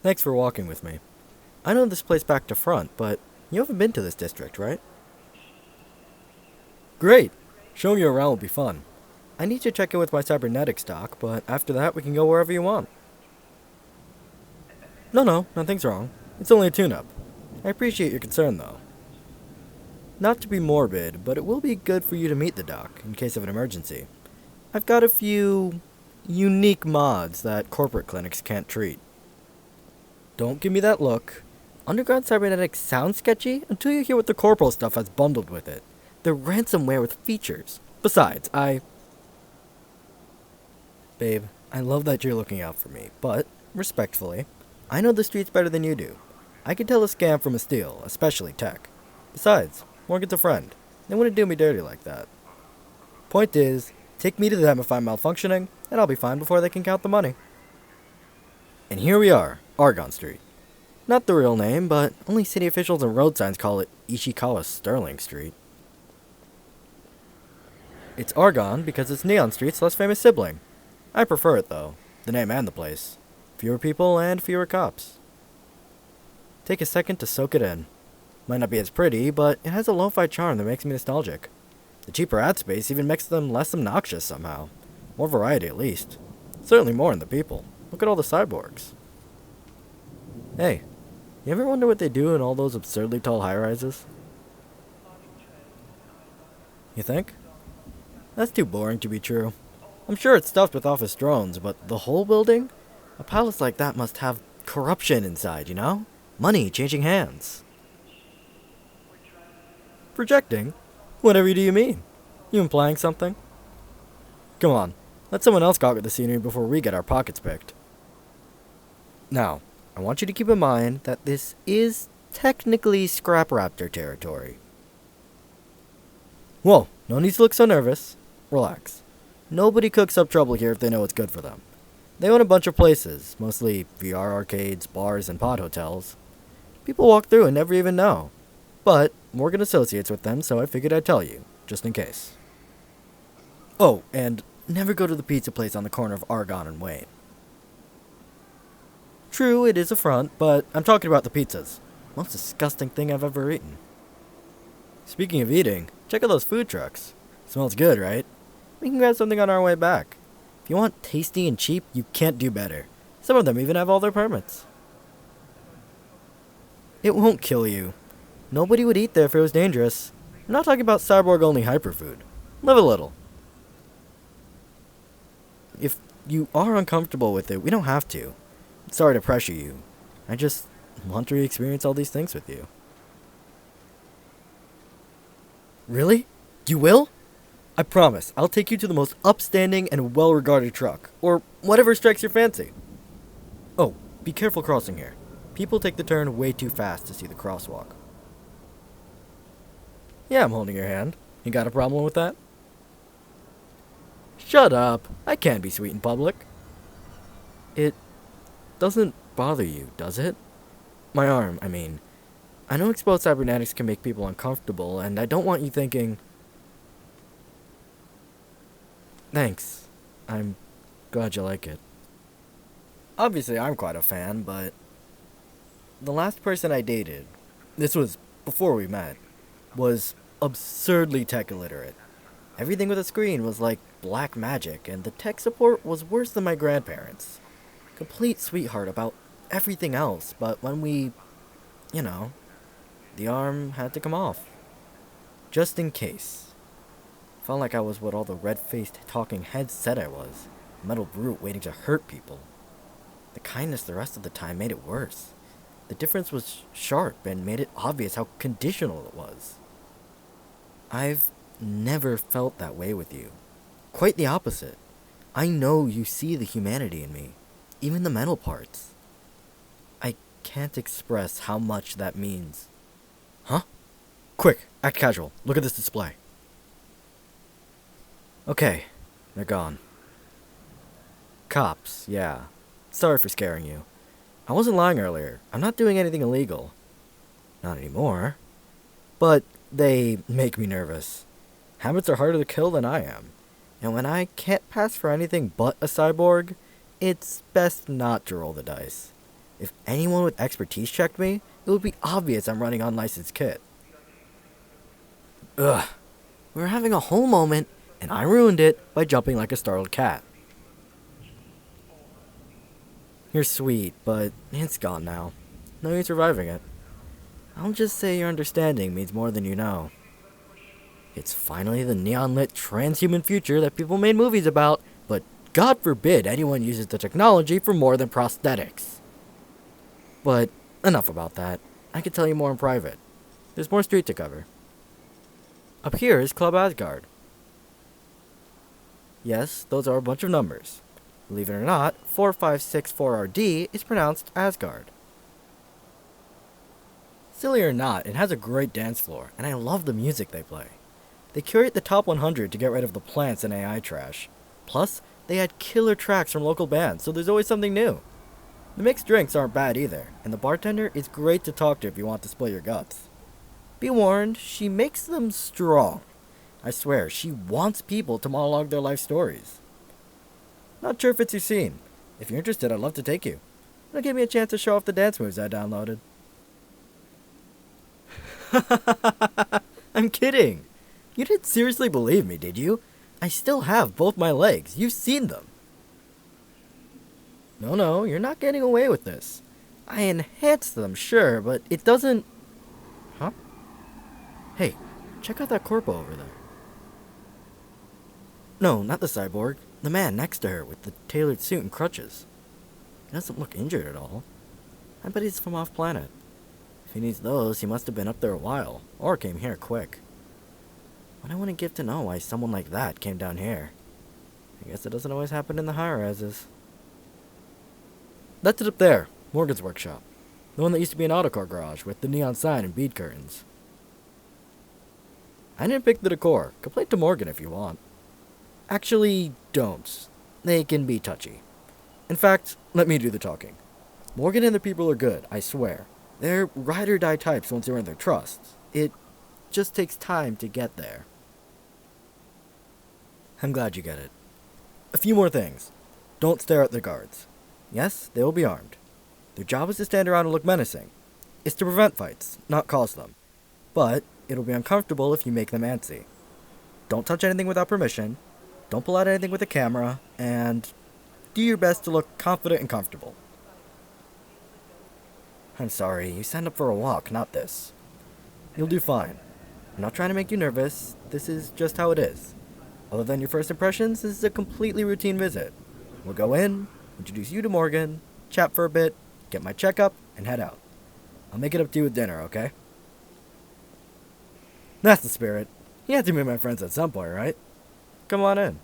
Thanks for walking with me. I know this place back to front, but you haven't been to this district, right? Great! Showing you around will be fun. I need to check in with my cybernetics doc, but after that we can go wherever you want. No, nothing's wrong. It's only a tune-up. I appreciate your concern, though. Not to be morbid, but it will be good for you to meet the doc, in case of an emergency. I've got a few unique mods that corporate clinics can't treat. Don't give me that look. Underground cybernetics sounds sketchy until you hear what the corporal stuff has bundled with it. They're ransomware with features. Besides, Babe, I love that you're looking out for me, but, respectfully, I know the streets better than you do. I can tell a scam from a steal, especially tech. Besides, Morgan's a friend. They wouldn't do me dirty like that. Point is, take me to them if I'm malfunctioning, and I'll be fine before they can count the money. And here we are, Argon Street. Not the real name, but only city officials and road signs call it Ishikawa Sterling Street. It's Argon because it's Neon Street's less famous sibling. I prefer it though, the name and the place. Fewer people and fewer cops. Take a second to soak it in. Might not be as pretty, but it has a lo-fi charm that makes me nostalgic. The cheaper ad space even makes them less obnoxious somehow. More variety at least. Certainly more in the people. Look at all the cyborgs. Hey, you ever wonder what they do in all those absurdly tall high-rises? You think? That's too boring to be true. I'm sure it's stuffed with office drones, but the whole building? A palace like that must have corruption inside, you know? Money changing hands. Projecting? Whatever do you mean? You implying something? Come on, let someone else conquer the scenery before we get our pockets picked. Now, I want you to keep in mind that this is technically Scrap Raptor territory. Whoa, no need to look so nervous. Relax. Nobody cooks up trouble here if they know it's good for them. They own a bunch of places, mostly VR arcades, bars, and pod hotels. People walk through and never even know. But Morgan associates with them, so I figured I'd tell you, just in case. Oh, and never go to the pizza place on the corner of Argon and Wayne. True, it is a front, but I'm talking about the pizzas. Most disgusting thing I've ever eaten. Speaking of eating, check out those food trucks. Smells good, right? We can grab something on our way back. If you want tasty and cheap, you can't do better. Some of them even have all their permits. It won't kill you. Nobody would eat there if it was dangerous. I'm not talking about cyborg-only hyperfood. Live a little. If you are uncomfortable with it, we don't have to. Sorry to pressure you. I just want to re-experience all these things with you. Really? You will? I promise, I'll take you to the most upstanding and well-regarded truck, or whatever strikes your fancy. Oh, be careful crossing here. People take the turn way too fast to see the crosswalk. Yeah, I'm holding your hand. You got a problem with that? Shut up. I can't be sweet in public. It doesn't bother you, does it? My arm, I mean. I know exposed cybernetics can make people uncomfortable, and I don't want you thinking... Thanks. I'm glad you like it. Obviously, I'm quite a fan, but... The last person I dated, this was before we met, was absurdly tech illiterate. Everything with a screen was like black magic, and the tech support was worse than my grandparents. Complete sweetheart about everything else, but when we... the arm had to come off. Just in case. Felt like I was what all the red-faced talking heads said I was. A metal brute waiting to hurt people. The kindness the rest of the time made it worse. The difference was sharp and made it obvious how conditional it was. I've never felt that way with you. Quite the opposite. I know you see the humanity in me. Even the mental parts. I can't express how much that means. Huh? Quick, act casual. Look at this display. Okay, they're gone. Cops, yeah. Sorry for scaring you. I wasn't lying earlier. I'm not doing anything illegal. Not anymore. But they make me nervous. Habits are harder to kill than I am. And when I can't pass for anything but a cyborg, it's best not to roll the dice. If anyone with expertise checked me, it would be obvious I'm running unlicensed kit. Ugh. We were having a whole moment, and I ruined it by jumping like a startled cat. You're sweet, but it's gone now. No use reviving it. I'll just say your understanding means more than you know. It's finally the neon-lit transhuman future that people made movies about, but God forbid anyone uses the technology for more than prosthetics. But enough about that. I can tell you more in private. There's more street to cover. Up here is Club Asgard. Yes, those are a bunch of numbers. Believe it or not, 4564RD is pronounced Asgard. Silly or not, it has a great dance floor, and I love the music they play. They curate the top 100 to get rid of the plants and AI trash. Plus, they add killer tracks from local bands, so there's always something new. The mixed drinks aren't bad either, and the bartender is great to talk to if you want to spill your guts. Be warned, she makes them strong. I swear, she wants people to monologue their life stories. Not sure if it's your scene. If you're interested, I'd love to take you. It'll give me a chance to show off the dance moves I downloaded. I'm kidding. You didn't seriously believe me, did you? I still have both my legs. You've seen them. No, you're not getting away with this. I enhanced them, sure, but it doesn't... Huh? Hey, check out that corpo over there. No, not the cyborg. The man next to her with the tailored suit and crutches. He doesn't look injured at all. I bet he's from off-planet. If he needs those, he must have been up there a while, or came here quick. But I wouldn't give to know why someone like that came down here. I guess it doesn't always happen in the high-rises. That's it up there, Morgan's workshop. The one that used to be an autocar garage with the neon sign and bead curtains. I didn't pick the decor. Complain to Morgan if you want. Actually, don't. They can be touchy. In fact, let me do the talking. Morgan and the people are good, I swear. They're ride-or-die types once you earn their trust. It just takes time to get there. I'm glad you get it. A few more things. Don't stare at the guards. Yes, they will be armed. Their job is to stand around and look menacing. It's to prevent fights, not cause them. But it'll be uncomfortable if you make them antsy. Don't touch anything without permission. Don't pull out anything with a camera. And do your best to look confident and comfortable. I'm sorry, you signed up for a walk, not this. You'll do fine. I'm not trying to make you nervous. This is just how it is. Other than your first impressions, this is a completely routine visit. We'll go in, introduce you to Morgan, chat for a bit, get my checkup, and head out. I'll make it up to you with dinner, okay? That's the spirit. You have to meet my friends at some point, right? Come on in.